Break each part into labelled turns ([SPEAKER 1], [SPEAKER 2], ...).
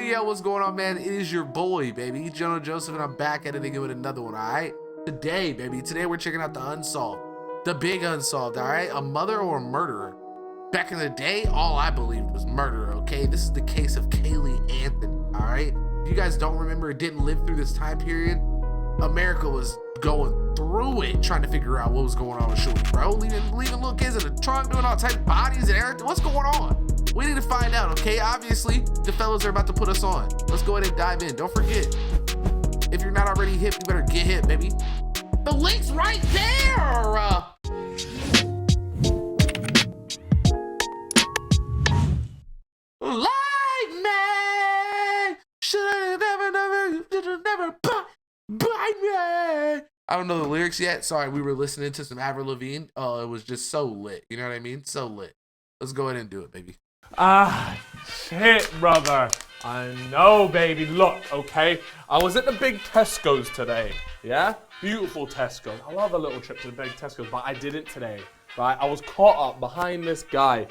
[SPEAKER 1] yo, what's going on, man? It is your boy, baby, JoeNoJoseph, and I'm back at it again with another one, all right? Today, baby, today we're checking out the unsolved, the big unsolved, all right? A mother or a murderer. Back in the day, all I believed was murder, okay? This is the case of Caylee Anthony, all right? If you guys don't remember, didn't live through this time period, America was going through it, trying to figure out what was going on with Shorty, bro. Leaving little kids in the trunk, doing all types of bodies and everything. What's going on? We need to find out, okay? Obviously, the fellas are about to put us on. Let's go ahead and dive in. Don't forget, if you're not already hip, you better get hip, baby. The link's right there! Like me! Should've never bite me! I don't know the lyrics yet. Sorry, we were listening to some Avril Lavigne. Oh, it was just so lit. You know what I mean? So lit. Let's go ahead and do it, baby.
[SPEAKER 2] Ah, shit, brother. I know, baby. Look, okay? I was at the big Tesco's today, yeah? Beautiful Tesco's. I love a little trip to the big Tesco's, but I didn't today, right? I was caught up behind this guy.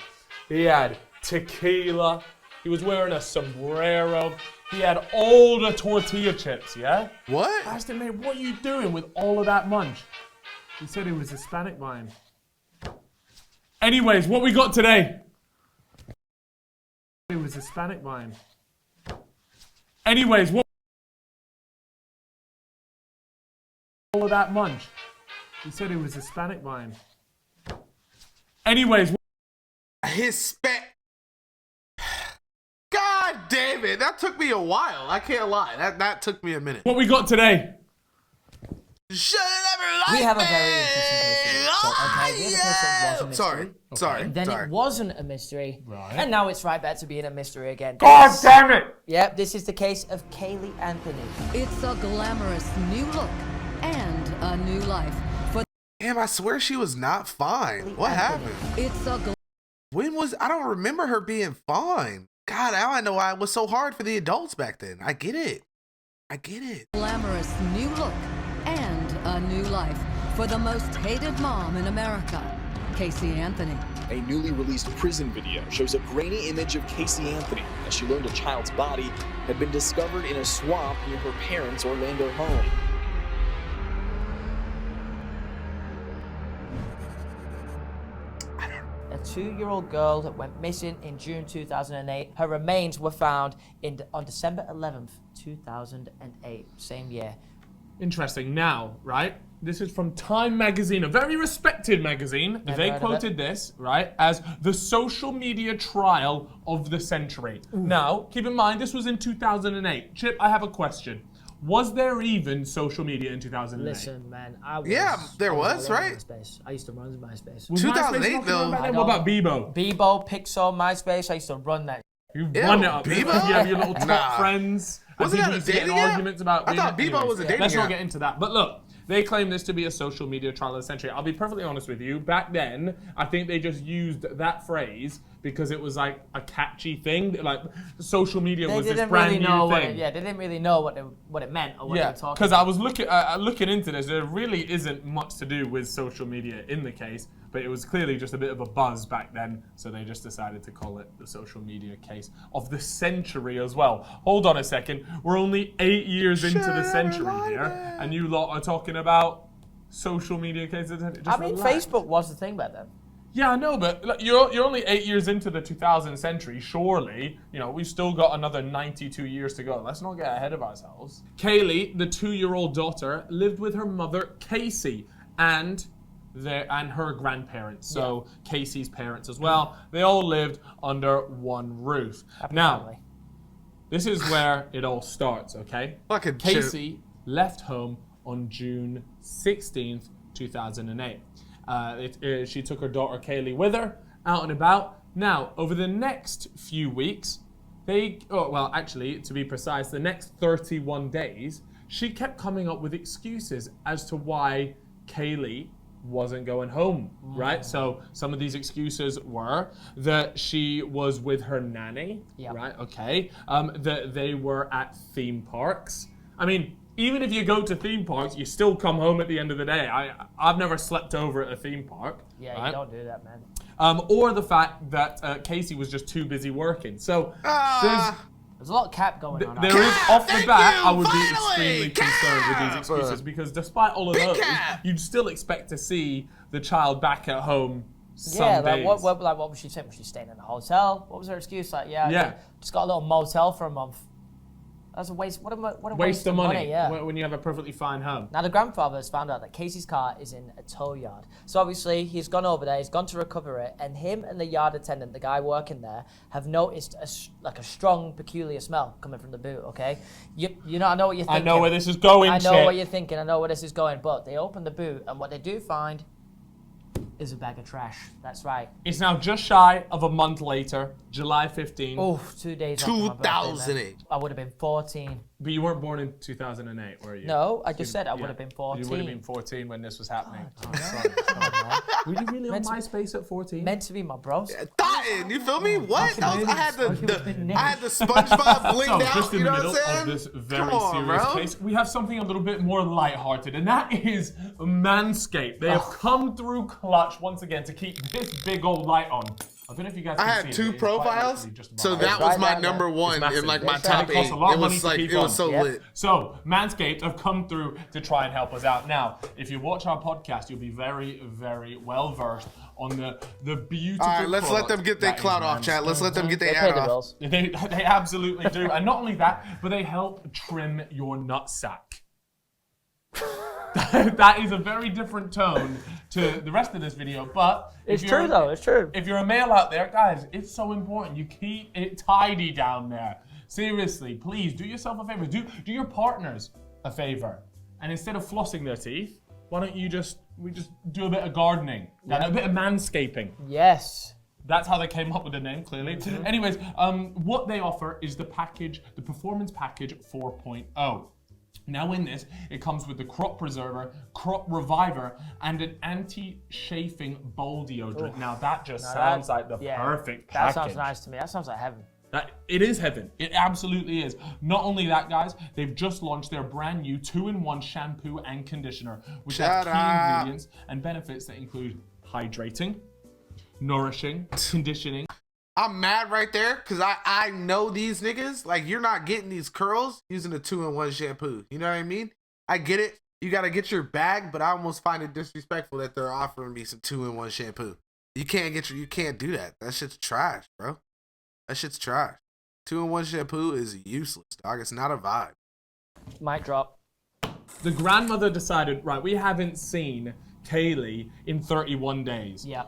[SPEAKER 2] He had tequila. He was wearing a sombrero. He had all the tortilla chips, yeah?
[SPEAKER 1] What?
[SPEAKER 2] I asked him, mate, what are you doing with all of that munch? He said he was Hispanic wine. Anyways, what we got today? It was Hispanic wine. Anyways, what? All of that munch. He said it was Hispanic wine. Anyways,
[SPEAKER 1] Hispanic. God damn it! That took me a while. I can't lie. That took me a minute.
[SPEAKER 2] what we got today?
[SPEAKER 1] Should never like
[SPEAKER 3] We have a
[SPEAKER 1] me.
[SPEAKER 3] very interesting case here. So, okay, we have a case that was a mystery.
[SPEAKER 1] Sorry.
[SPEAKER 3] Then it wasn't a mystery.
[SPEAKER 2] Right.
[SPEAKER 3] And now it's right back to being a mystery again.
[SPEAKER 2] God damn it!
[SPEAKER 3] Yep, this is the case of Caylee Anthony.
[SPEAKER 4] It's a glamorous new look and a new life for
[SPEAKER 1] Damn, I swear she was not fine. What happened?
[SPEAKER 4] it's a
[SPEAKER 1] I don't remember her being fine. God, now I know why it was so hard for the adults back then. I get it.
[SPEAKER 4] glamorous new look and a new life for the most hated mom in America, Caylee Anthony.
[SPEAKER 5] A newly released prison video shows a grainy image of Caylee Anthony as she learned a child's body had been discovered in a swamp near her parents' Orlando home.
[SPEAKER 3] A 2-year-old girl that went missing in June 2008. Her remains were found on December 11th, 2008, same year.
[SPEAKER 2] Interesting. Now, right? This is from Time magazine, a very respected magazine.
[SPEAKER 3] Never
[SPEAKER 2] They
[SPEAKER 3] heard of
[SPEAKER 2] quoted this, right, as the social media trial of the century. Now, keep in mind, this was in 2008. Chip, I have a question. Was there even social media in 2008?
[SPEAKER 3] Listen, man, I was.
[SPEAKER 1] Yeah, there
[SPEAKER 3] I
[SPEAKER 1] was,
[SPEAKER 3] all over
[SPEAKER 1] right?
[SPEAKER 3] MySpace. I used to run MySpace.
[SPEAKER 2] Was
[SPEAKER 1] 2008
[SPEAKER 2] MySpace
[SPEAKER 1] though.
[SPEAKER 2] back then?
[SPEAKER 3] I
[SPEAKER 2] What about
[SPEAKER 3] know.
[SPEAKER 2] Bebo?
[SPEAKER 3] Bebo, Pixel, MySpace, I used to run that.
[SPEAKER 2] You
[SPEAKER 1] Ew,
[SPEAKER 2] run it up.
[SPEAKER 1] Bebo?
[SPEAKER 2] You have your little top
[SPEAKER 1] Nah.
[SPEAKER 2] friends. and
[SPEAKER 1] Wasn't
[SPEAKER 2] people
[SPEAKER 1] that a
[SPEAKER 2] used to get in
[SPEAKER 1] dating app?
[SPEAKER 2] arguments about
[SPEAKER 1] I thought
[SPEAKER 2] being-
[SPEAKER 1] Bebo was a dating
[SPEAKER 2] Let's not
[SPEAKER 1] app.
[SPEAKER 2] get into that. But look, they claim this to be a social media trial of the century. I'll be perfectly honest with you. Back then, I think they just used that phrase because it was like a catchy thing. Like social media
[SPEAKER 3] They
[SPEAKER 2] was this
[SPEAKER 3] didn't
[SPEAKER 2] brand
[SPEAKER 3] really
[SPEAKER 2] new
[SPEAKER 3] know what
[SPEAKER 2] thing.
[SPEAKER 3] they didn't really know what it meant or what they
[SPEAKER 2] Yeah,
[SPEAKER 3] were talking
[SPEAKER 2] because
[SPEAKER 3] about.
[SPEAKER 2] I was looking into this. There really isn't much to do with social media in the case, but it was clearly just a bit of a buzz back then, so they just decided to call it the social media case of the century as well. Hold on a second. We're only 8 years into the century here, and you lot are talking about social media cases. Just
[SPEAKER 3] I mean,
[SPEAKER 2] relax.
[SPEAKER 3] Facebook was the thing back then.
[SPEAKER 2] Yeah, I know, but look, you're only 8 years into the 2000th century. Surely, we've still got another 92 years to go. Let's not get ahead of ourselves. Caylee, the 2-year-old daughter, lived with her mother, Casey, and her grandparents. So Casey's parents as well. They all lived under one roof. Now,
[SPEAKER 3] Family.
[SPEAKER 2] this is where it all starts, okay?
[SPEAKER 1] Fucking Chip.
[SPEAKER 2] Casey left home on June 16th, 2008. She took her daughter Caylee with her, out and about. Now, over the next few weeks, actually, to be precise, the next 31 days, she kept coming up with excuses as to why Caylee wasn't going home, right? So some of these excuses were that she was with her nanny, right? Okay. That they were at theme parks. I mean, even if you go to theme parks, you still come home at the end of the day. I've never slept over at a theme park.
[SPEAKER 3] Yeah,
[SPEAKER 2] right?
[SPEAKER 3] you don't do that, man.
[SPEAKER 2] Or the fact that Casey was just too busy working. So
[SPEAKER 3] There's a lot of cap going on.
[SPEAKER 2] There is, off the
[SPEAKER 1] Thank
[SPEAKER 2] bat,
[SPEAKER 1] you,
[SPEAKER 2] I would be
[SPEAKER 1] finally!
[SPEAKER 2] extremely concerned with these excuses because despite all of
[SPEAKER 1] Big
[SPEAKER 2] those,
[SPEAKER 1] cap!
[SPEAKER 2] you'd still expect to see the child back at home some
[SPEAKER 3] Yeah,
[SPEAKER 2] days.
[SPEAKER 3] what was she saying? Was she staying in a hotel? What was her excuse? Like,
[SPEAKER 2] Yeah.
[SPEAKER 3] just got a little motel for a month. That's a waste. What a
[SPEAKER 2] Waste of money
[SPEAKER 3] yeah.
[SPEAKER 2] when you have a perfectly fine home.
[SPEAKER 3] Now the grandfather has found out that Casey's car is in a tow yard. So obviously he's gone over there, he's gone to recover it, and him and the yard attendant, the guy working there, have noticed a strong, peculiar smell coming from the boot. Okay, you know, I know what you're thinking.
[SPEAKER 2] I know where this is going.
[SPEAKER 3] I know
[SPEAKER 2] Chip.
[SPEAKER 3] what you're thinking. I know where this is going. But they open the boot, and what they do find is a bag of trash. That's right.
[SPEAKER 2] It's now just shy of a month later, July 15th.
[SPEAKER 3] Oh, 2 days after my birthday, man.
[SPEAKER 1] 2008.
[SPEAKER 3] I would have been 14.
[SPEAKER 2] But you weren't born in 2008, were you?
[SPEAKER 3] No, I just said I would have been
[SPEAKER 2] You
[SPEAKER 3] 14.
[SPEAKER 2] would have been 14 when this was happening.
[SPEAKER 3] God,
[SPEAKER 2] Oh, sorry.
[SPEAKER 3] man.
[SPEAKER 2] Were you really on
[SPEAKER 3] Meant to-
[SPEAKER 2] MySpace at 14?
[SPEAKER 3] Meant to be my bros.
[SPEAKER 1] Thottin, you feel me? What?
[SPEAKER 3] Fucking
[SPEAKER 1] I had the
[SPEAKER 3] idiots.
[SPEAKER 1] I had the SpongeBob blinged
[SPEAKER 2] So,
[SPEAKER 1] out.
[SPEAKER 2] just in
[SPEAKER 1] You
[SPEAKER 2] the
[SPEAKER 1] know
[SPEAKER 2] middle
[SPEAKER 1] what I'm saying?
[SPEAKER 2] of this very
[SPEAKER 1] Come on,
[SPEAKER 2] serious
[SPEAKER 1] bro.
[SPEAKER 2] case, we have something a little bit more lighthearted, and that is Manscaped. They have come through clutch once again to keep this big old light on. I don't know if you guys
[SPEAKER 1] I
[SPEAKER 2] can
[SPEAKER 1] had
[SPEAKER 2] see it,
[SPEAKER 1] two
[SPEAKER 2] but it's quite
[SPEAKER 1] profiles,
[SPEAKER 2] literally just above
[SPEAKER 1] so
[SPEAKER 2] our
[SPEAKER 1] that
[SPEAKER 2] heads.
[SPEAKER 1] was
[SPEAKER 3] right
[SPEAKER 1] my
[SPEAKER 3] down there.
[SPEAKER 1] number one
[SPEAKER 2] massive.
[SPEAKER 1] in like my
[SPEAKER 3] It's
[SPEAKER 1] top
[SPEAKER 2] And it costs
[SPEAKER 1] eight.
[SPEAKER 2] a lot of
[SPEAKER 1] It
[SPEAKER 2] money
[SPEAKER 1] was
[SPEAKER 2] to
[SPEAKER 1] like
[SPEAKER 2] keep
[SPEAKER 1] it was
[SPEAKER 2] on.
[SPEAKER 1] so
[SPEAKER 3] Yep.
[SPEAKER 1] lit.
[SPEAKER 2] So, Manscaped have come through to try and help us out. Now, if you watch our podcast, you'll be very, very well versed on the beautiful.
[SPEAKER 1] All right, let's let them
[SPEAKER 2] product
[SPEAKER 1] get their
[SPEAKER 2] that is
[SPEAKER 1] clout off, chat. Let's let them get
[SPEAKER 3] They
[SPEAKER 1] their
[SPEAKER 3] pay
[SPEAKER 1] ad
[SPEAKER 3] the
[SPEAKER 1] off.
[SPEAKER 3] bills.
[SPEAKER 2] They absolutely do. And not only that, but they help trim your nutsack. That is a very different tone to the rest of this video, but
[SPEAKER 3] It's true though, it's true.
[SPEAKER 2] if you're a male out there, guys, it's so important. You keep it tidy down there. Seriously, please do yourself a favor. Do your partners a favor. And instead of flossing their teeth, why don't you just do a bit of gardening, and a bit of manscaping.
[SPEAKER 3] Yes.
[SPEAKER 2] That's how they came up with the name, clearly. Anyways, what they offer is the Performance Package 4.0. Now in this, it comes with the Crop Preserver, Crop Reviver, and an anti-chafing bowl deodorant. Now that just sounds like the perfect package.
[SPEAKER 3] That sounds nice to me. That sounds like heaven.
[SPEAKER 2] It is heaven. It absolutely is. Not only that, guys, they've just launched their brand new 2-in-1 shampoo and conditioner, which has key ingredients and benefits that include hydrating, nourishing, conditioning.
[SPEAKER 1] I'm mad right there because I know these niggas. Like, you're not getting these curls using a 2-in-1 shampoo. You know what I mean? I get it. You got to get your bag, but I almost find it disrespectful that they're offering me some 2-in-1 shampoo. You can't do that. That shit's trash, bro. That shit's trash. 2-in-1 shampoo is useless, dog. It's not a vibe.
[SPEAKER 3] Mic drop.
[SPEAKER 2] The grandmother decided, right, we haven't seen Caylee in 31 days.
[SPEAKER 3] Yeah.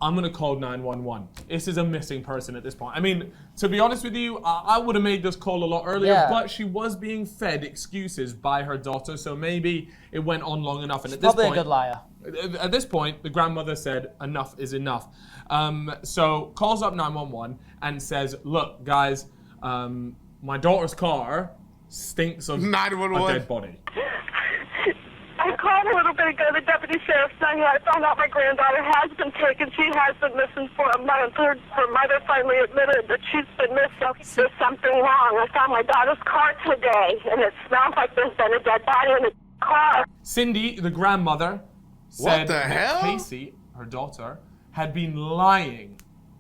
[SPEAKER 2] I'm gonna call 911. This is a missing person at this point. I mean, to be honest with you, I would have made this call a lot earlier,
[SPEAKER 3] Yeah.
[SPEAKER 2] but she was being fed excuses by her daughter, so maybe it went on long enough. And at this
[SPEAKER 3] Probably
[SPEAKER 2] point,
[SPEAKER 3] a good liar.
[SPEAKER 2] At this point, the grandmother said, enough is enough. So calls up 911 and says, look, guys, my daughter's car stinks of a
[SPEAKER 1] 911.
[SPEAKER 2] dead body.
[SPEAKER 6] I called a little bit ago. The deputy sheriff saying I found out my granddaughter has been taken. She has been missing for a month. Her mother finally admitted that she's been missing. There's something wrong. I found my daughter's car today, and it smells like there's been a dead body in the car.
[SPEAKER 2] Cindy, the grandmother, said
[SPEAKER 1] the
[SPEAKER 2] that
[SPEAKER 1] hell?
[SPEAKER 2] Casey, her daughter, had been lying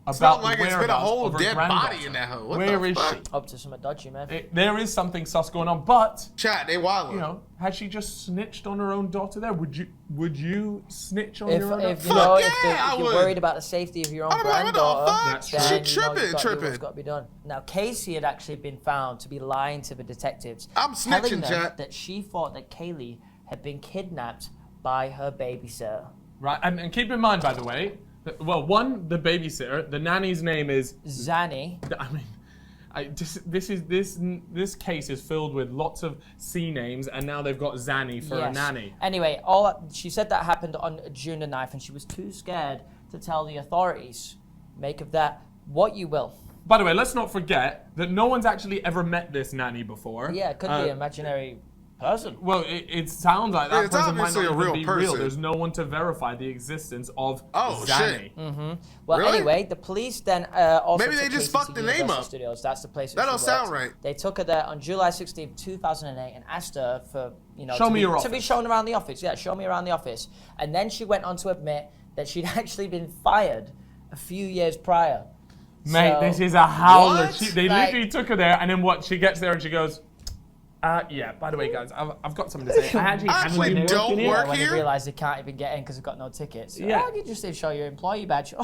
[SPEAKER 1] It's
[SPEAKER 2] about
[SPEAKER 1] not like
[SPEAKER 2] the
[SPEAKER 1] it's been a
[SPEAKER 2] whereabouts
[SPEAKER 1] whole
[SPEAKER 2] of her
[SPEAKER 1] dead
[SPEAKER 2] granddaughter.
[SPEAKER 1] body in that hoe. What
[SPEAKER 2] Where
[SPEAKER 1] the
[SPEAKER 2] is
[SPEAKER 1] fuck?
[SPEAKER 2] she?
[SPEAKER 3] Up to some dodgy, man.
[SPEAKER 2] There is something sus going on, but
[SPEAKER 1] Chat, they wildin'.
[SPEAKER 2] you know, had she just snitched on her own daughter there? Would you snitch on your own
[SPEAKER 3] If
[SPEAKER 2] daughter?
[SPEAKER 3] you know,
[SPEAKER 1] Fuck yeah, I
[SPEAKER 3] if you're
[SPEAKER 1] would.
[SPEAKER 3] worried about the safety of your own
[SPEAKER 1] I'm like, what the
[SPEAKER 3] granddaughter,
[SPEAKER 1] fuck?
[SPEAKER 2] That's
[SPEAKER 3] then
[SPEAKER 2] true.
[SPEAKER 1] She
[SPEAKER 3] you know you've got to do
[SPEAKER 1] tripping.
[SPEAKER 3] what's got to be done. Now, Casey had actually been found to be lying to the detectives,
[SPEAKER 1] I'm
[SPEAKER 3] telling
[SPEAKER 1] snitching,
[SPEAKER 3] them
[SPEAKER 1] chat.
[SPEAKER 3] that she thought that Caylee had been kidnapped by her babysitter.
[SPEAKER 2] Right, and keep in mind, by the way, that, well, one, the babysitter, the nanny's name is.
[SPEAKER 3] Zanny.
[SPEAKER 2] I mean, this case is filled with lots of C names, and now they've got Zanny for a
[SPEAKER 3] Yes.
[SPEAKER 2] nanny.
[SPEAKER 3] Anyway, she said that happened on June the 9th, and she was too scared to tell the authorities. Make of that what you will.
[SPEAKER 2] By the way, let's not forget that no one's actually ever met this nanny before.
[SPEAKER 3] Yeah, it could be an imaginary person.
[SPEAKER 2] Well, it sounds like that
[SPEAKER 1] It's
[SPEAKER 2] person might
[SPEAKER 1] obviously
[SPEAKER 2] not
[SPEAKER 1] a
[SPEAKER 2] even
[SPEAKER 1] real
[SPEAKER 2] be real.
[SPEAKER 1] person.
[SPEAKER 2] There's no one to verify the existence of
[SPEAKER 1] Oh,
[SPEAKER 2] Zanny.
[SPEAKER 1] shit.
[SPEAKER 3] Well,
[SPEAKER 1] Really?
[SPEAKER 3] anyway, the police then also
[SPEAKER 1] Maybe they
[SPEAKER 3] took
[SPEAKER 1] just
[SPEAKER 3] Casey
[SPEAKER 1] fucked
[SPEAKER 3] to
[SPEAKER 1] the name
[SPEAKER 3] Universal
[SPEAKER 1] up.
[SPEAKER 3] Studios. That's the place.
[SPEAKER 1] That
[SPEAKER 3] where
[SPEAKER 1] don't
[SPEAKER 3] she
[SPEAKER 1] sound
[SPEAKER 3] worked.
[SPEAKER 1] right.
[SPEAKER 3] They took her there on July 16th, 2008, and asked her for
[SPEAKER 2] Show
[SPEAKER 3] to
[SPEAKER 2] me
[SPEAKER 3] be,
[SPEAKER 2] your
[SPEAKER 3] to be
[SPEAKER 2] office.
[SPEAKER 3] shown around the office. Yeah, show me around the office. And then she went on to admit that she'd actually been fired a few years prior.
[SPEAKER 2] Mate,
[SPEAKER 3] So-
[SPEAKER 2] this is a howler.
[SPEAKER 1] What?
[SPEAKER 2] They
[SPEAKER 3] Like-
[SPEAKER 2] literally took her there, and then what? She gets there and she goes, yeah, by the way, guys, I've got something to say. I
[SPEAKER 1] Actually
[SPEAKER 2] been
[SPEAKER 1] don't
[SPEAKER 2] working here.
[SPEAKER 1] work
[SPEAKER 3] when
[SPEAKER 1] here?
[SPEAKER 3] they realise they can't even get in because they've got no tickets.
[SPEAKER 2] Yeah.
[SPEAKER 3] Oh, you just show your employee badge.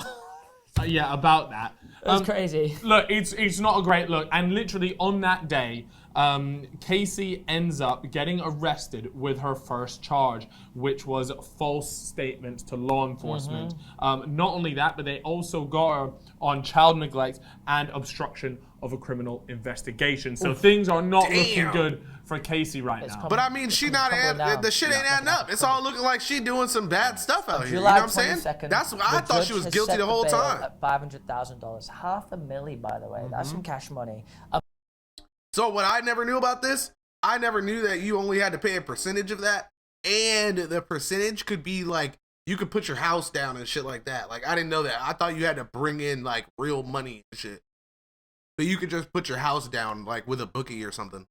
[SPEAKER 2] Yeah, about that.
[SPEAKER 3] That's crazy.
[SPEAKER 2] Look, it's not a great look. And literally on that day, Casey ends up getting arrested with her first charge, which was false statements to law enforcement. Not only that, but they also got her on child neglect and obstruction of a criminal investigation. So things are not looking
[SPEAKER 1] Damn.
[SPEAKER 2] good for Casey right now.
[SPEAKER 1] But I mean, she not
[SPEAKER 3] Crumbling down.
[SPEAKER 1] the shit ain't adding up. It's all looking like she doing some bad stuff out here. You know
[SPEAKER 3] July
[SPEAKER 1] what I'm saying?
[SPEAKER 3] 22nd,
[SPEAKER 1] That's what I
[SPEAKER 3] the
[SPEAKER 1] thought
[SPEAKER 3] judge
[SPEAKER 1] she was
[SPEAKER 3] has
[SPEAKER 1] guilty
[SPEAKER 3] set
[SPEAKER 1] the whole
[SPEAKER 3] bail
[SPEAKER 1] time.
[SPEAKER 3] At $500,000, $500,000, by the way. That's some cash money.
[SPEAKER 1] So what I never knew about this, I never knew that you only had to pay a percentage of that, and the percentage could be like you could put your house down and shit like that. Like I didn't know that. I thought you had to bring in like real money and shit, but you could just put your house down like with a bookie or something,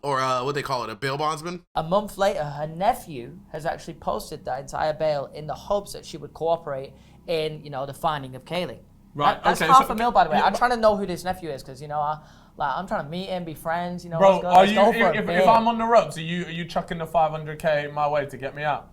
[SPEAKER 1] or what they call it, a bail bondsman.
[SPEAKER 3] A month later, her nephew has actually posted that entire bail in the hopes that she would cooperate in, the finding of Caylee.
[SPEAKER 2] Right,
[SPEAKER 3] That's
[SPEAKER 2] okay,
[SPEAKER 3] $500,000, by the way.
[SPEAKER 2] yeah,
[SPEAKER 3] I'm trying to know who this nephew is because, I'm trying to meet him, be friends,
[SPEAKER 2] Bro,
[SPEAKER 3] let's go,
[SPEAKER 2] are
[SPEAKER 3] let's
[SPEAKER 2] you
[SPEAKER 3] go for a
[SPEAKER 2] if
[SPEAKER 3] beer.
[SPEAKER 2] I'm on the ropes, are you chucking the 500K my way to get me out?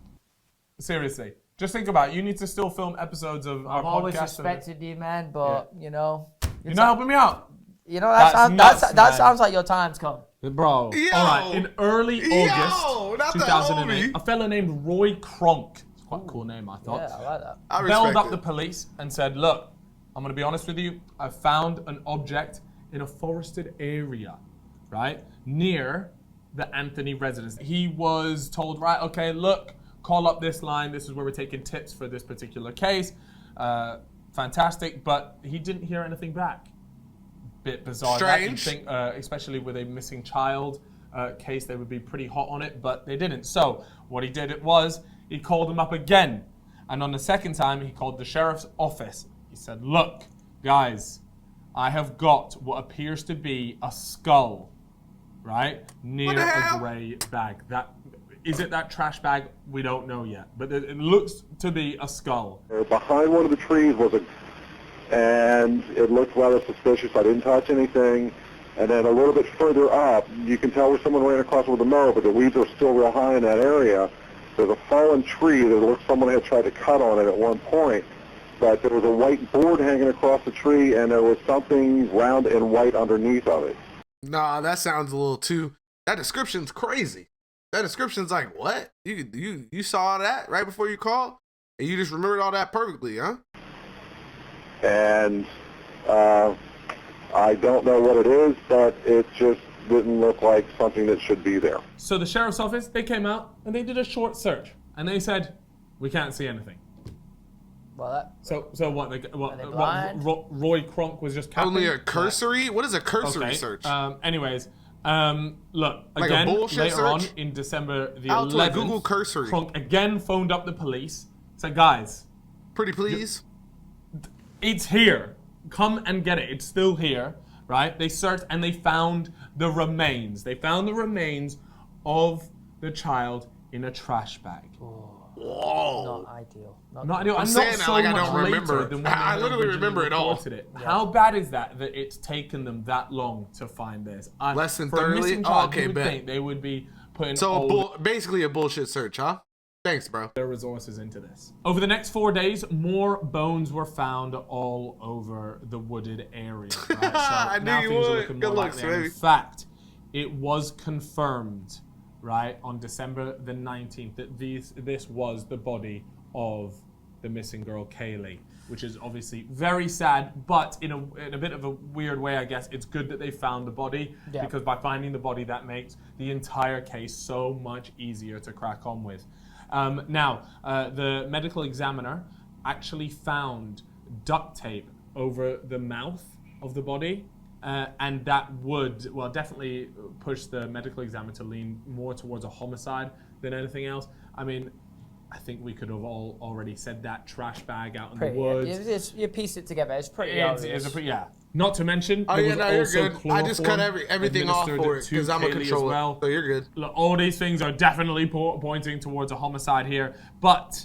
[SPEAKER 2] Seriously. Just think about it. You need to still film episodes of our
[SPEAKER 3] I've always
[SPEAKER 2] podcast.
[SPEAKER 3] respected you, man, but,
[SPEAKER 2] You're not helping me out.
[SPEAKER 3] that
[SPEAKER 2] nuts, man.
[SPEAKER 3] sounds like your time's come.
[SPEAKER 2] Bro.
[SPEAKER 1] Yo.
[SPEAKER 2] All right. In early August
[SPEAKER 1] not the
[SPEAKER 2] 2008,
[SPEAKER 1] homie.
[SPEAKER 2] a fella named Roy Kronk, it's quite a cool name, I thought,
[SPEAKER 3] Yeah, I like that.
[SPEAKER 1] I
[SPEAKER 2] belled
[SPEAKER 1] respect
[SPEAKER 2] up
[SPEAKER 1] it.
[SPEAKER 2] the police and said, look, I'm going to be honest with you. I found an object in a forested area, right, near the Anthony residence. He was told, right, okay, look, call up this line. This is where we're taking tips for this particular case. Fantastic, but he didn't hear anything back. Bit bizarre.
[SPEAKER 1] Strange.
[SPEAKER 2] You'd think, especially with a missing child case, they would be pretty hot on it, but they didn't. So what he did was he called them up again. And on the second time, he called the sheriff's office. He said, look, guys, I have got what appears to be a skull, right, near
[SPEAKER 1] the
[SPEAKER 2] a
[SPEAKER 1] hell?
[SPEAKER 2] grey bag. Is it that trash bag? We don't know yet, but it looks to be a skull.
[SPEAKER 7] Behind one of the trees and it looked rather suspicious. I didn't touch anything. And then a little bit further up, you can tell where someone ran across with a mower, but the weeds are still real high in that area. There's a fallen tree that looks someone had tried to cut on it at one point. But there was a white board hanging across the tree, and there was something round and white underneath of it.
[SPEAKER 1] Nah, that sounds a little too. That description's crazy. That description's like what? You saw that right before you called, and you just remembered all that perfectly, huh?
[SPEAKER 7] And I don't know what it is, but it just didn't look like something that should be there.
[SPEAKER 2] So the sheriff's office, they came out and they did a short search, and they said, we can't see anything.
[SPEAKER 3] Well,
[SPEAKER 2] So what?
[SPEAKER 3] they blind?
[SPEAKER 2] Roy Kronk was just capping?
[SPEAKER 1] Only a cursory? What is a cursory
[SPEAKER 2] Okay.
[SPEAKER 1] search?
[SPEAKER 2] Anyways, look,
[SPEAKER 1] Like a
[SPEAKER 2] again,
[SPEAKER 1] bullshit
[SPEAKER 2] later on
[SPEAKER 1] search?
[SPEAKER 2] in December the
[SPEAKER 1] Out to a
[SPEAKER 2] 11th,
[SPEAKER 1] Google cursory.
[SPEAKER 2] Kronk again phoned up the police, said, guys,
[SPEAKER 1] Pretty please.
[SPEAKER 2] it's here. Come and get it. It's still here, right? They searched and they found the remains. They found the remains of the child in a trash bag.
[SPEAKER 1] Whoa.
[SPEAKER 3] not ideal.
[SPEAKER 2] Not ideal.
[SPEAKER 1] I'm
[SPEAKER 2] And
[SPEAKER 1] saying
[SPEAKER 2] not
[SPEAKER 1] that
[SPEAKER 2] so
[SPEAKER 1] like I
[SPEAKER 2] much
[SPEAKER 1] don't remember.
[SPEAKER 2] later than when
[SPEAKER 1] I
[SPEAKER 2] they
[SPEAKER 1] literally
[SPEAKER 2] originally
[SPEAKER 1] remember it all.
[SPEAKER 2] reported it. How bad is that it's taken them that long to find this?
[SPEAKER 1] Less than
[SPEAKER 2] for a
[SPEAKER 1] 30?
[SPEAKER 2] missing
[SPEAKER 1] Oh,
[SPEAKER 2] child,
[SPEAKER 1] okay,
[SPEAKER 2] you would
[SPEAKER 1] bet.
[SPEAKER 2] think they would be putting
[SPEAKER 1] So
[SPEAKER 2] all
[SPEAKER 1] basically a bullshit search, huh? Thanks, bro.
[SPEAKER 2] their resources into this. Over the next 4 days, more bones were found all over the wooded area. Right? So
[SPEAKER 1] I knew
[SPEAKER 2] now
[SPEAKER 1] you
[SPEAKER 2] things are
[SPEAKER 1] would.
[SPEAKER 2] looking
[SPEAKER 1] Good
[SPEAKER 2] more
[SPEAKER 1] looks,
[SPEAKER 2] likely. And
[SPEAKER 1] baby.
[SPEAKER 2] in fact, it was confirmed, right, on December the 19th that this was the body of the missing girl, Caylee, which is obviously very sad, but in a bit of a weird way, I guess, it's good that they found the body,
[SPEAKER 3] Yeah.
[SPEAKER 2] because by finding the body, that makes the entire case so much easier to crack on with. Now, the medical examiner actually found duct tape over the mouth of the body, and that would, well, definitely push the medical examiner to lean more towards a homicide than anything else. I mean, I think we could have all already said that trash bag out in
[SPEAKER 3] Pretty,
[SPEAKER 2] the woods.
[SPEAKER 3] you piece it together. It's pretty
[SPEAKER 2] It's
[SPEAKER 3] obvious.
[SPEAKER 2] a pretty, yeah. Not to mention,
[SPEAKER 1] Oh
[SPEAKER 2] there
[SPEAKER 1] yeah,
[SPEAKER 2] was
[SPEAKER 1] no, you're
[SPEAKER 2] also
[SPEAKER 1] good. I just cut
[SPEAKER 2] chloroform
[SPEAKER 1] everything off
[SPEAKER 2] administered
[SPEAKER 1] for it
[SPEAKER 2] to
[SPEAKER 1] because I'm a
[SPEAKER 2] Caylee as
[SPEAKER 1] controller.
[SPEAKER 2] well.
[SPEAKER 1] So you're good.
[SPEAKER 2] Look, all these things are definitely pointing towards a homicide here, but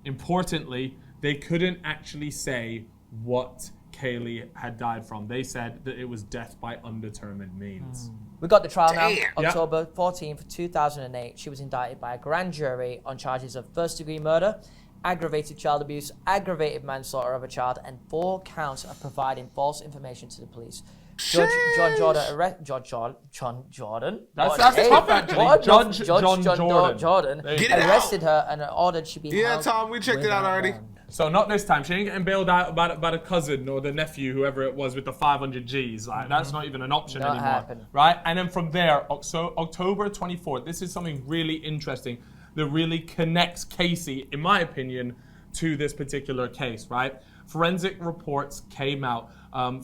[SPEAKER 2] importantly, they couldn't actually say what Caylee had died from. They said that it was death by undetermined means.
[SPEAKER 3] We got the trial now.
[SPEAKER 1] Damn.
[SPEAKER 3] October 14th, 2008. She was indicted by a grand jury on charges of first-degree murder, aggravated child abuse, aggravated manslaughter of a child, and 4 counts of providing false information to the police. Judge John Jordan John Jordan.
[SPEAKER 2] That's
[SPEAKER 3] Hey,
[SPEAKER 2] tough, actually.
[SPEAKER 3] what?
[SPEAKER 2] Judge
[SPEAKER 3] John
[SPEAKER 2] Jordan.
[SPEAKER 3] Jordan
[SPEAKER 1] Get it
[SPEAKER 3] arrested her and ordered she be
[SPEAKER 1] Yeah,
[SPEAKER 3] held
[SPEAKER 1] Tom, we checked it out
[SPEAKER 3] without
[SPEAKER 1] already.
[SPEAKER 3] bond.
[SPEAKER 2] So not this time. She ain't getting bailed out by the cousin or the nephew, whoever it was, with the 500 G's. Like that's not even an option
[SPEAKER 3] Not
[SPEAKER 2] anymore,
[SPEAKER 3] happening.
[SPEAKER 2] right? And then from there, October 24th. This is something really interesting that really connects Casey, in my opinion, to this particular case, right? Forensic reports came out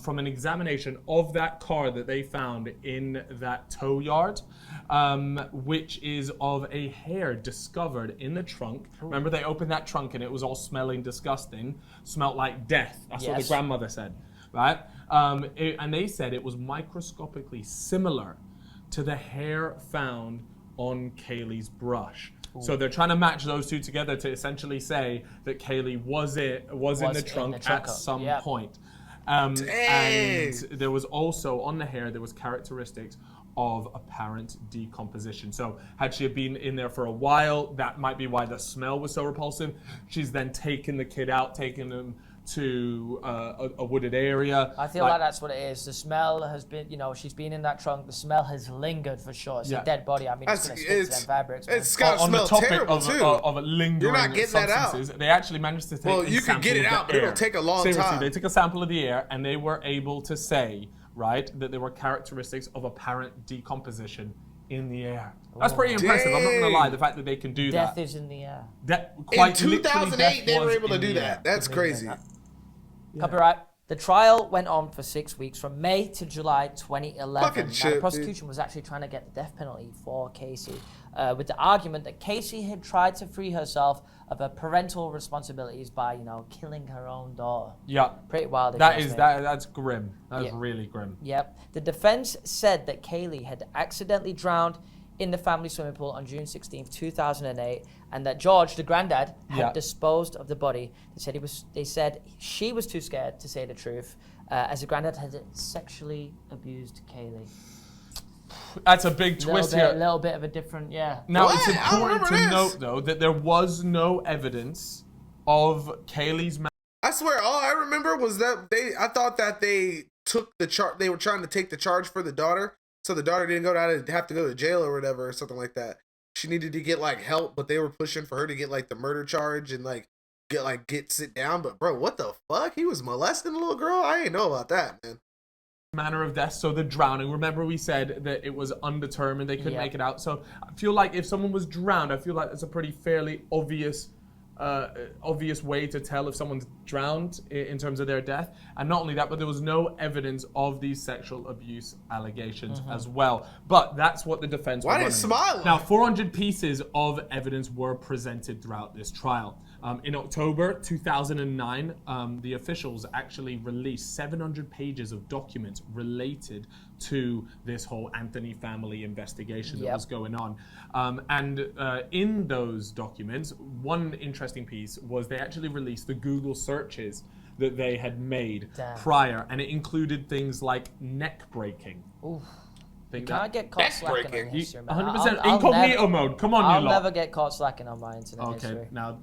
[SPEAKER 2] from an examination of that car that they found in that tow yard, which is of a hair discovered in the trunk. Remember, they opened that trunk and it was all smelling disgusting, smelled like death. That's what the
[SPEAKER 3] Yes.
[SPEAKER 2] grandmother said, right? And they said it was microscopically similar to the hair found on Caylee's brush. So they're trying to match those two together to essentially say that Caylee was in the trunk at some
[SPEAKER 3] Yep.
[SPEAKER 2] point. And there was also on the hair, there was characteristics of apparent decomposition. So had she been in there for a while, that might be why the smell was so repulsive. She's then taken the kid out, taken him to a wooded area.
[SPEAKER 3] I feel like that's what it is. The smell has been, she's been in that trunk. The smell has lingered for sure. It's a dead body. I mean, it's going to stick to them fabrics. Man.
[SPEAKER 1] It's got to
[SPEAKER 2] On the
[SPEAKER 1] smell
[SPEAKER 2] topic
[SPEAKER 1] terrible,
[SPEAKER 2] of,
[SPEAKER 1] too.
[SPEAKER 2] of lingering
[SPEAKER 1] You're not getting that out.
[SPEAKER 2] substances, they actually managed to take
[SPEAKER 1] Well,
[SPEAKER 2] a
[SPEAKER 1] you can get
[SPEAKER 2] sample
[SPEAKER 1] it
[SPEAKER 2] of
[SPEAKER 1] out,
[SPEAKER 2] the
[SPEAKER 1] but it'll
[SPEAKER 2] air.
[SPEAKER 1] take a long
[SPEAKER 2] Seriously,
[SPEAKER 1] time.
[SPEAKER 2] they took a sample of the air and they were able to say, right, that there were characteristics of apparent decomposition in the air. That's pretty impressive. I'm not going to lie, the fact that they can do
[SPEAKER 3] Death
[SPEAKER 2] that.
[SPEAKER 3] is in the air.
[SPEAKER 2] Quite
[SPEAKER 1] In
[SPEAKER 2] literally,
[SPEAKER 1] 2008,
[SPEAKER 2] death
[SPEAKER 1] they were
[SPEAKER 2] was
[SPEAKER 1] able to
[SPEAKER 2] in
[SPEAKER 1] do
[SPEAKER 2] the
[SPEAKER 1] that.
[SPEAKER 2] air.
[SPEAKER 1] That's crazy.
[SPEAKER 3] Copyright. The trial went on for 6 weeks, from May to July 2011.
[SPEAKER 1] Fucking
[SPEAKER 3] Now,
[SPEAKER 1] shit,
[SPEAKER 3] the prosecution was actually trying to get the death penalty for Casey, with the argument that Casey had tried to free herself of her parental responsibilities by, killing her own daughter.
[SPEAKER 2] Yeah.
[SPEAKER 3] Pretty wild. if
[SPEAKER 2] That
[SPEAKER 3] you
[SPEAKER 2] is
[SPEAKER 3] ask me.
[SPEAKER 2] that's grim. That's
[SPEAKER 3] Yeah.
[SPEAKER 2] really grim.
[SPEAKER 3] Yep. The defense said that Caylee had accidentally drowned in the family swimming pool on June 16th, 2008, and that George, the granddad, had disposed of the body. They said she was too scared to say the truth, as the granddad had sexually abused Caylee.
[SPEAKER 2] That's a big twist here.
[SPEAKER 3] A little bit of a different,
[SPEAKER 2] Now,
[SPEAKER 1] What?
[SPEAKER 2] it's
[SPEAKER 1] I don't
[SPEAKER 2] important to
[SPEAKER 1] remember
[SPEAKER 2] note, though, that there was no evidence of Caylee's
[SPEAKER 1] I swear, all I remember was that I thought that they took the charge. They were trying to take the charge for the daughter, so the daughter didn't have to go to jail or whatever, or something like that. She needed to get help, but they were pushing for her to get the murder charge and get sit down. But bro, what the fuck? He was molesting a little girl. I ain't know about that, man.
[SPEAKER 2] manner of death, so the drowning. Remember we said that it was undetermined, they couldn't make it out. So I feel like if someone was drowned, I feel like that's a pretty fairly obvious way to tell if someone's drowned in terms of their death. And not only that, but there was no evidence of these sexual abuse allegations as well. But that's what the defense
[SPEAKER 1] Why
[SPEAKER 2] were
[SPEAKER 1] they
[SPEAKER 2] running.
[SPEAKER 1] smiling?
[SPEAKER 2] Now, 400 pieces of evidence were presented throughout this trial. In October 2009, the officials actually released 700 pages of documents related to this whole Anthony family investigation that was going on. And in those documents, one interesting piece was they actually released the Google searches that they had made prior, and it included things like neck breaking.
[SPEAKER 3] Oof.
[SPEAKER 2] You
[SPEAKER 3] can't get caught slacking on history, man.
[SPEAKER 2] 100% incognito mode. Come on,
[SPEAKER 3] I'll
[SPEAKER 2] you lot.
[SPEAKER 3] never get caught slacking on my internet history.
[SPEAKER 2] Okay, now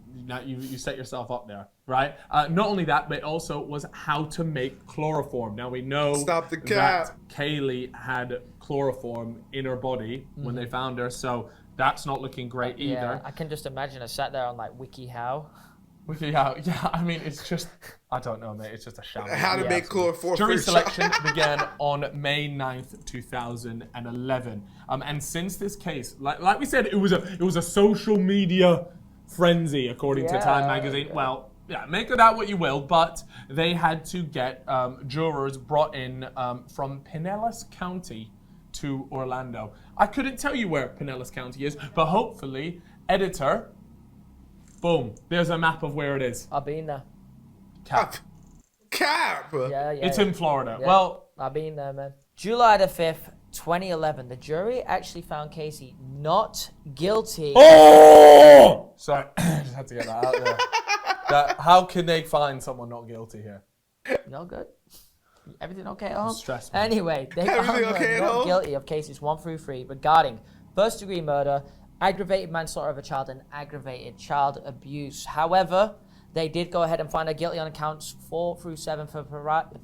[SPEAKER 2] you set yourself up there, right? Not only that, but also was how to make chloroform. Now we know
[SPEAKER 1] Stop the cap.
[SPEAKER 2] that Caylee had chloroform in her body when they found her, so that's not looking great
[SPEAKER 3] Yeah,
[SPEAKER 2] either.
[SPEAKER 3] I can just imagine her sat there on like WikiHow.
[SPEAKER 2] Yeah, I mean, it's just, I don't know, mate. It's just a shout.
[SPEAKER 1] How to make chloroform.
[SPEAKER 2] Jury
[SPEAKER 1] first
[SPEAKER 2] selection
[SPEAKER 1] shot.
[SPEAKER 2] began on May 9th, 2011. And since this case, like we said, it was a social media frenzy, according to Time magazine.
[SPEAKER 3] Yeah.
[SPEAKER 2] Well, yeah, make of that what you will, but they had to get jurors brought in from Pinellas County to Orlando. I couldn't tell you where Pinellas County is, but hopefully, editor, boom, there's a map of where it is.
[SPEAKER 3] I've been there.
[SPEAKER 2] Cap.
[SPEAKER 1] Cap.
[SPEAKER 3] Yeah.
[SPEAKER 2] It's in Florida.
[SPEAKER 3] Yeah.
[SPEAKER 2] Well,
[SPEAKER 3] I've been there, man. July the 5th, 2011, the jury actually found Casey not guilty.
[SPEAKER 2] oh! Sorry, I just had to get that out there. How can they find someone not guilty here?
[SPEAKER 3] No good. Everything okay at home?
[SPEAKER 2] Stress, man.
[SPEAKER 3] Anyway, they found
[SPEAKER 1] Everything
[SPEAKER 3] her
[SPEAKER 1] okay at
[SPEAKER 3] not
[SPEAKER 1] home?
[SPEAKER 3] guilty of cases 1 through 3 regarding first-degree murder, aggravated manslaughter of a child, and aggravated child abuse. However, they did go ahead and find her guilty on accounts 4 through 7 for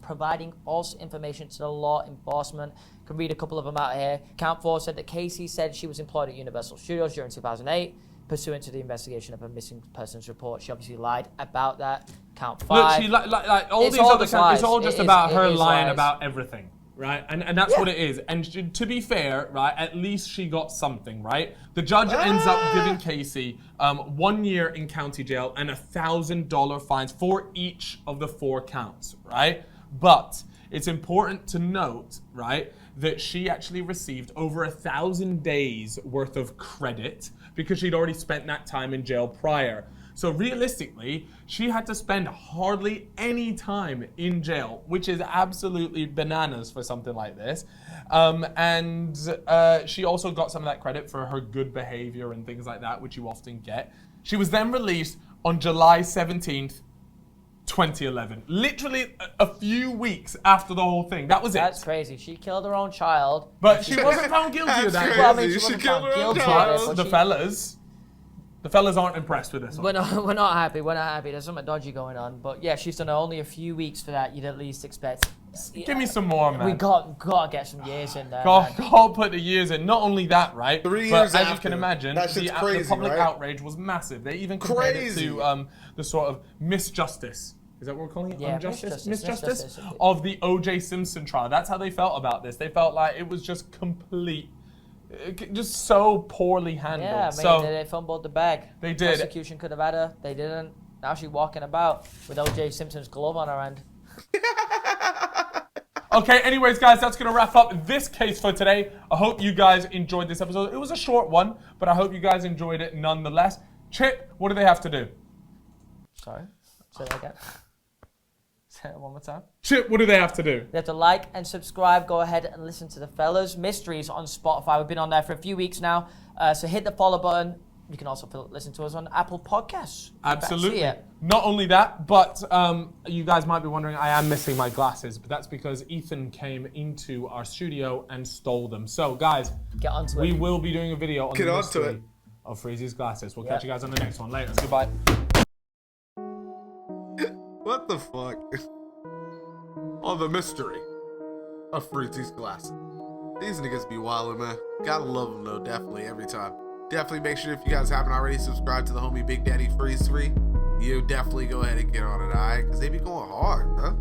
[SPEAKER 3] providing false information to the law enforcement. Can read a couple of them out here. Count 4 said that Casey said she was employed at Universal Studios during 2008, pursuant to the investigation of a missing persons report. She obviously lied about that. Count 5.
[SPEAKER 2] Look, she like all
[SPEAKER 3] It's
[SPEAKER 2] these
[SPEAKER 3] all
[SPEAKER 2] other
[SPEAKER 3] just
[SPEAKER 2] counts. It's
[SPEAKER 3] lies.
[SPEAKER 2] all just
[SPEAKER 3] It
[SPEAKER 2] about
[SPEAKER 3] is-
[SPEAKER 2] her
[SPEAKER 3] it is
[SPEAKER 2] lying
[SPEAKER 3] lies.
[SPEAKER 2] about everything, right? And that's what it is. And to be fair, right, at least she got something, right? The judge ends up giving Casey 1 year in county jail and $1,000 fines for each of the 4 counts, right? But it's important to note, right, that she actually received over 1,000 days worth of credit because she'd already spent that time in jail prior. So realistically, she had to spend hardly any time in jail, which is absolutely bananas for something like this. And she also got some of that credit for her good behavior and things like that, which you often get. She was then released on July 17th, 2011. Literally a few weeks after the whole thing. That was it.
[SPEAKER 3] That's crazy. She killed her own child.
[SPEAKER 2] But she wasn't found guilty of that.
[SPEAKER 1] That's
[SPEAKER 3] Well, I mean,
[SPEAKER 1] crazy.
[SPEAKER 3] she wasn't
[SPEAKER 1] She killed
[SPEAKER 3] found
[SPEAKER 1] her own
[SPEAKER 3] guilty
[SPEAKER 1] child.
[SPEAKER 3] of it, but
[SPEAKER 2] The fellas aren't impressed with this one.
[SPEAKER 3] We're not happy. We're not happy. There's something dodgy going on. But yeah, she's done only a few weeks for that. You'd at least expect.
[SPEAKER 2] Give me some more, man.
[SPEAKER 3] We got to get some years in there.
[SPEAKER 2] God,
[SPEAKER 3] man.
[SPEAKER 2] God put the years in. Not only that, right?
[SPEAKER 1] 3
[SPEAKER 2] but
[SPEAKER 1] years
[SPEAKER 2] as you
[SPEAKER 1] after.
[SPEAKER 2] can imagine,
[SPEAKER 1] That shit's
[SPEAKER 2] the
[SPEAKER 1] crazy,
[SPEAKER 2] public
[SPEAKER 1] right?
[SPEAKER 2] outrage was massive. They even compared
[SPEAKER 1] Crazy.
[SPEAKER 2] it to the sort of misjustice. Is that what we're calling it?
[SPEAKER 3] Yeah,
[SPEAKER 2] Injustice?
[SPEAKER 3] misjustice.
[SPEAKER 2] Of the O.J. Simpson trial. That's how they felt about this. They felt like it was just just so poorly handled.
[SPEAKER 3] Yeah,
[SPEAKER 2] so
[SPEAKER 3] they fumbled the bag.
[SPEAKER 2] They did.
[SPEAKER 3] Prosecution could have had her. They didn't. Now she's walking about with O.J. Simpson's glove on her hand.
[SPEAKER 2] Okay, anyways, guys, that's going to wrap up this case for today. I hope you guys enjoyed this episode. It was a short one, but I hope you guys enjoyed it nonetheless. Chip, what do they have to do?
[SPEAKER 3] Sorry. Say that again. Say that one more time.
[SPEAKER 2] Chip, what do they have to do?
[SPEAKER 3] They have to like and subscribe. Go ahead and listen to the Fellas Mysteries on Spotify. We've been on there for a few weeks now. So hit the follow button. You can also listen to us on Apple Podcasts.
[SPEAKER 2] Absolutely.
[SPEAKER 3] That's it.
[SPEAKER 2] Not only that, but you guys might be wondering, I am missing my glasses, but that's because Ethan came into our studio and stole them. So, guys,
[SPEAKER 3] Get onto
[SPEAKER 2] we
[SPEAKER 3] it.
[SPEAKER 2] will be doing a video on
[SPEAKER 1] Get
[SPEAKER 2] the
[SPEAKER 1] onto
[SPEAKER 2] mystery
[SPEAKER 1] it.
[SPEAKER 2] of Freezy's glasses. We'll
[SPEAKER 3] Yeah.
[SPEAKER 2] catch you guys on the next one later. Goodbye.
[SPEAKER 1] What the fuck? Oh, the mystery of Freezy's glasses. These niggas be wildin', man. Gotta love them though, definitely, every time. Definitely make sure if you guys haven't already subscribed to the homie Big Daddy Freeze 3, you definitely go ahead and get on it, alright? Because they be going hard, huh?